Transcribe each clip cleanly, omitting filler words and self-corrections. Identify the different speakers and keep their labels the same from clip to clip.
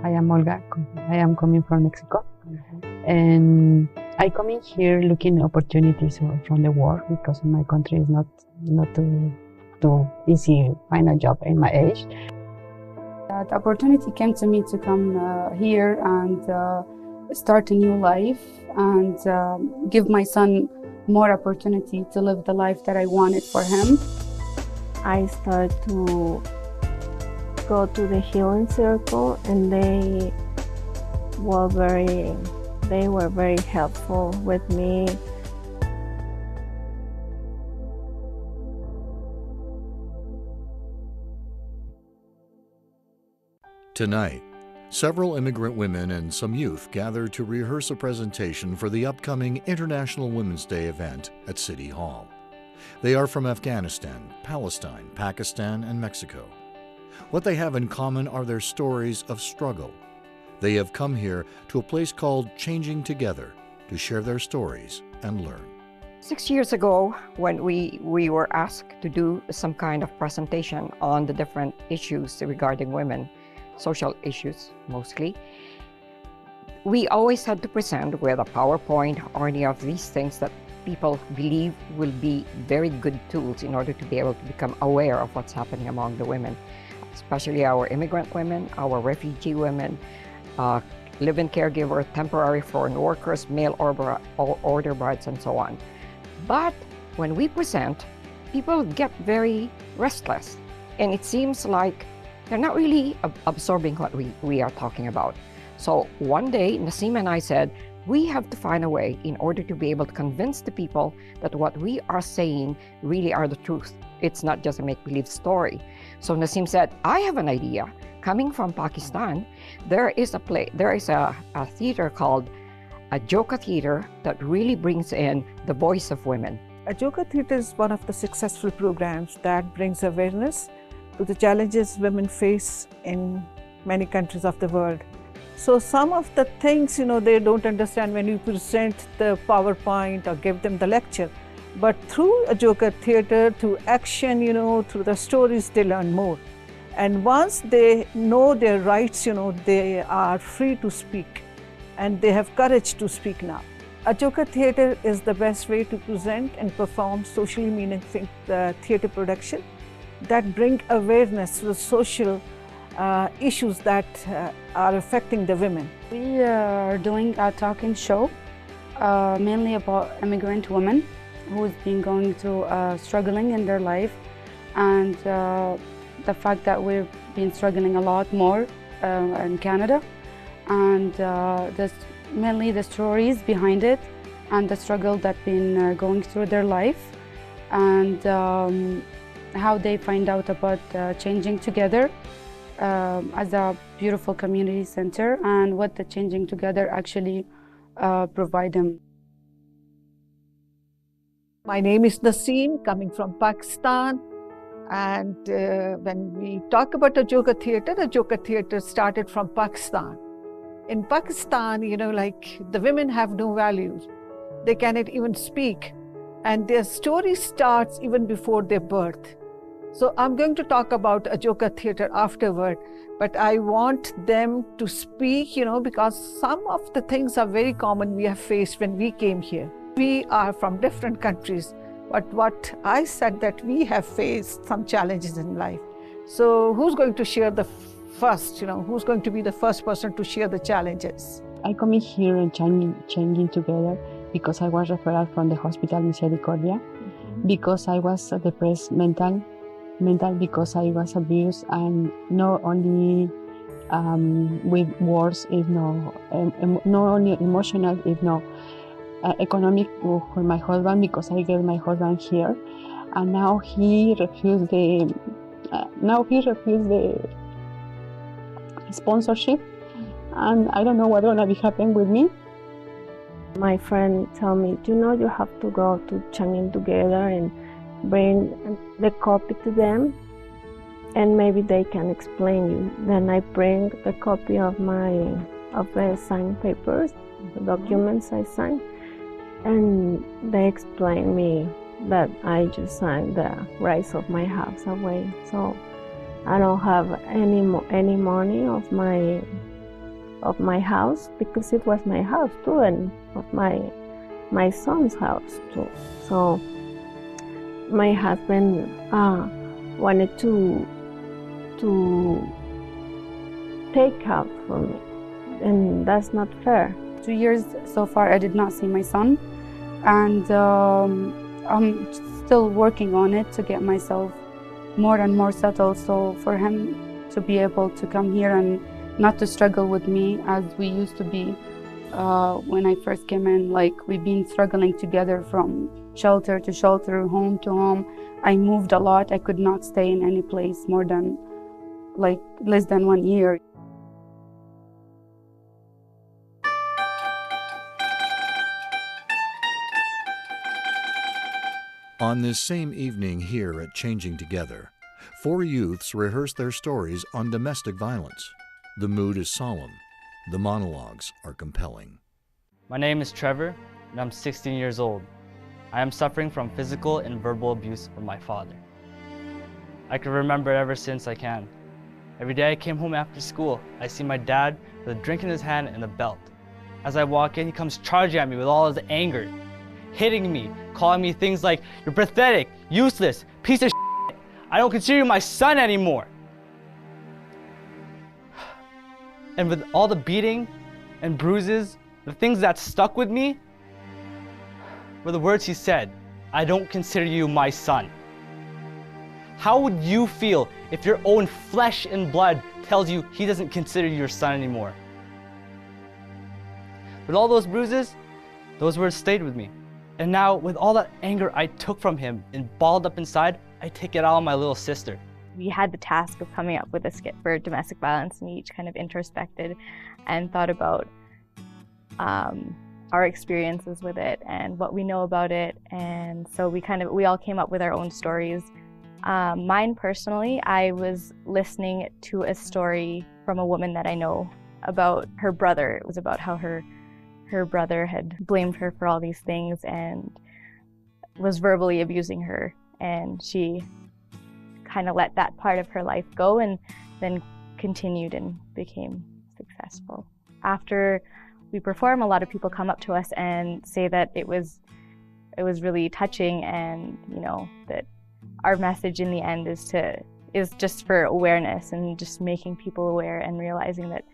Speaker 1: I am Olga. I am coming from Mexico, and I come in here looking opportunities from the work because in my country is not too easy find a job in my age.
Speaker 2: The opportunity came to me to come here and start a new life and give my son more opportunity to live the life that I wanted for him.
Speaker 3: I started to go to the healing circle, and they were very helpful with me.
Speaker 4: Tonight, several immigrant women and some youth gathered to rehearse a presentation for the upcoming International Women's Day event at City Hall. They are from Afghanistan, Palestine, Pakistan, and Mexico. What they have in common are their stories of struggle. They have come here to a place called Changing Together to share their stories and learn.
Speaker 5: 6 years ago, when we were asked to do some kind of presentation on the different issues regarding women, social issues mostly, we always had to present with a PowerPoint or any of these things that people believe will be very good tools in order to be able to become aware of what's happening among the women, especially our immigrant women, our refugee women, live-in caregiver, temporary foreign workers, mail order brides, and so on. But when we present, people get very restless, and it seems like they're not really absorbing what we are talking about. So one day, Nasim and I said, we have to find a way in order to be able to convince the people that what we are saying really are the truth. It's not just a make-believe story. So Nasim said, I have an idea. Coming from Pakistan, there is a theater called Ajoka Theatre that really brings in the voice of women.
Speaker 6: Ajoka Theatre is one of the successful programs that brings awareness to the challenges women face in many countries of the world. So some of the things, they don't understand when you present the PowerPoint or give them the lecture. But through Ajoka Theatre, through action, through the stories, they learn more. And once they know their rights, they are free to speak, and they have courage to speak now. Ajoka Theatre is the best way to present and perform socially meaningful theatre production that bring awareness to social issues that are affecting the women.
Speaker 2: We are doing a talking show mainly about immigrant women who's been going through struggling in their life, and the fact that we've been struggling a lot more in Canada, and mainly the stories behind it and the struggle that been going through their life, and how they find out about Changing Together as a beautiful community center, and what the Changing Together actually provide them.
Speaker 6: My name is Nasim, coming from Pakistan, and when we talk about Ajoka Theatre started from Pakistan. In Pakistan, the women have no values. They cannot even speak, and their story starts even before their birth. So I'm going to talk about Ajoka Theatre afterward, but I want them to speak, because some of the things are very common we have faced when we came here. We are from different countries, but what I said that we have faced some challenges in life. So who's going to share the first, who's going to be the first person to share the challenges?
Speaker 1: I come in here and changing together because I was referred from the hospital Misericordia, because I was depressed mental because I was abused, and not only with words, if no, not only emotional, if no, economic for my husband, because I get my husband here, and now he refused the sponsorship, and I don't know what's gonna be happening with me.
Speaker 3: My friend told me, you have to go to Changing Together and bring the copy to them, and maybe they can explain you. Then I bring the copy of the signed papers, the documents I signed, and they explain me that I just signed the rights of my house away, so I don't have any money of my of my house, because it was my house too, and of my son's house too. So my husband wanted to take help from me, and that's not fair.
Speaker 2: 2 years so far I did not see my son, and I'm still working on it to get myself more and more settled, so for him to be able to come here and not to struggle with me as we used to be when I first came in. Like, we've been struggling together from shelter to shelter, home to home. I moved a lot. I could not stay in any place more than less than 1 year.
Speaker 4: On this same evening here at Changing Together, 4 youths rehearse their stories on domestic violence. The mood is solemn. The monologues are compelling.
Speaker 7: My name is Trevor, and I'm 16 years old. I am suffering from physical and verbal abuse from my father. I can remember it ever since I can. Every day I came home after school, I see my dad with a drink in his hand and a belt. As I walk in, he comes charging at me with all his anger, hitting me, calling me things like, "You're pathetic, useless, piece of shit. I don't consider you my son anymore." And with all the beating and bruises, the things that stuck with me were the words he said, "I don't consider you my son." How would you feel if your own flesh and blood tells you he doesn't consider you your son anymore? With all those bruises, those words stayed with me. And now, with all that anger I took from him and balled up inside, I take it out on my little sister.
Speaker 8: We had the task of coming up with a skit for domestic violence, and we each kind of introspected and thought about our experiences with it and what we know about it. And so we all came up with our own stories. Mine personally, I was listening to a story from a woman that I know about her brother. It was about how her brother had blamed her for all these things and was verbally abusing her, and she kind of let that part of her life go and then continued and became successful. After we perform, a lot of people come up to us and say that it was really touching, and that our message in the end is just for awareness and just making people aware and realizing that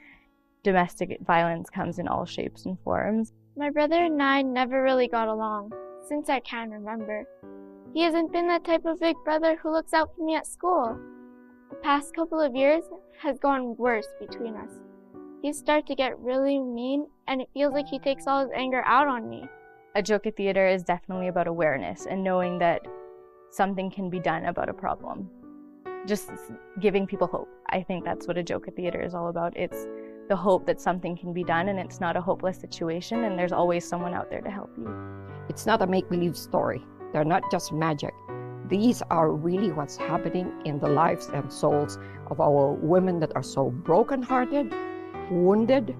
Speaker 8: domestic violence comes in all shapes and forms.
Speaker 9: My brother and I never really got along, since I can remember. He hasn't been that type of big brother who looks out for me at school. The past couple of years has gone worse between us. He's started to get really mean, and it feels like he takes all his anger out on me.
Speaker 8: Ajoka Theatre is definitely about awareness and knowing that something can be done about a problem. Just giving people hope. I think that's what Ajoka Theatre is all about. It's the hope that something can be done, and it's not a hopeless situation, and there's always someone out there to help you.
Speaker 5: It's not a make-believe story. They're not just magic. These are really what's happening in the lives and souls of our women that are so broken-hearted, wounded,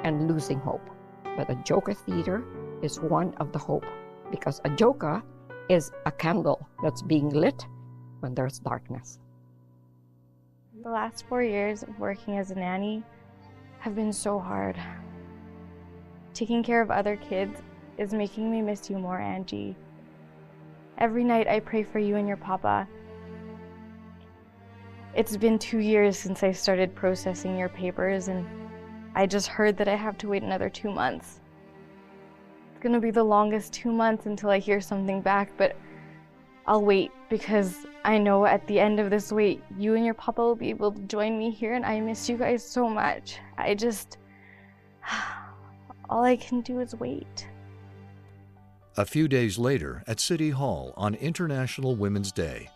Speaker 5: and losing hope. But Ajoka Theatre is one of the hope, because Ajoka is a candle that's being lit when there's darkness.
Speaker 8: The last 4 years of working as a nanny have been so hard. Taking care of other kids is making me miss you more, Angie. Every night I pray for you and your papa. It's been 2 years since I started processing your papers, and I just heard that I have to wait another 2 months. It's gonna be the longest 2 months until I hear something back, but I'll wait, because I know at the end of this wait, you and your papa will be able to join me here, and I miss you guys so much. All I can do is wait.
Speaker 4: A few days later, at City Hall on International Women's Day,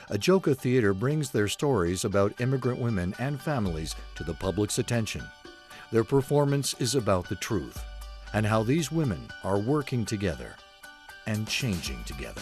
Speaker 4: Ajoka Theatre brings their stories about immigrant women and families to the public's attention. Their performance is about the truth and how these women are working together and changing together.